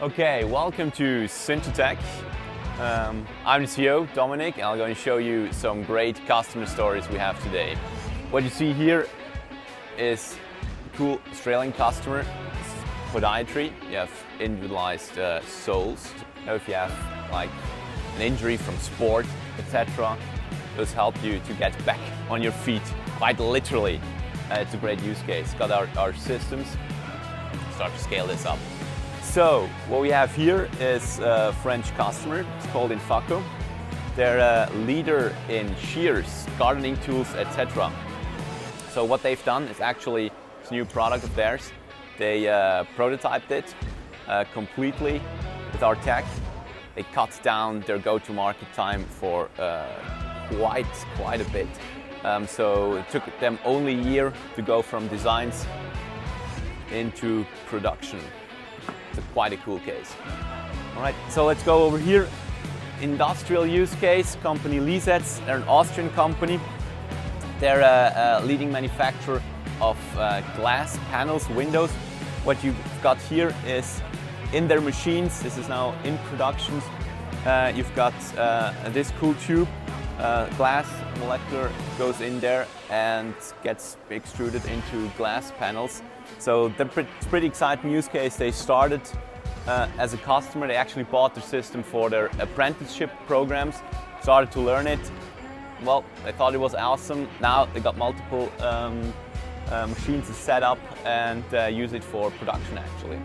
Okay, welcome to Synthetech. I'm the CEO, Dominik, and I'm going to show you some great customer stories we have today. What you see here is a cool Australian customer, podiatry. You have individualized soles. If you have like an injury from sport, etc., those help you to get back on your feet, quite literally. It's a great use case. Got our systems. Start to scale this up. So what we have here is a French customer. It's called Infaco. They're a leader in shears, gardening tools, etc. So what they've done is actually this new product of theirs. They prototyped it completely with our tech. They cut down their go-to-market time for quite a bit. So it took them only a year to go from designs into production. It's quite a cool case. All right, so let's go over here. Industrial use case, company Lisets. They're an Austrian company. They're a leading manufacturer of glass panels, windows. What you've got here is in their machines, this is now in production, you've got this cool tube, glass molecular goes in there and gets extruded into glass panels. So it's a pretty exciting use case. They started as a customer. They actually bought the system for their apprenticeship programs, started to learn it. Well, they thought it was awesome. Now they got multiple machines set up and use it for production actually.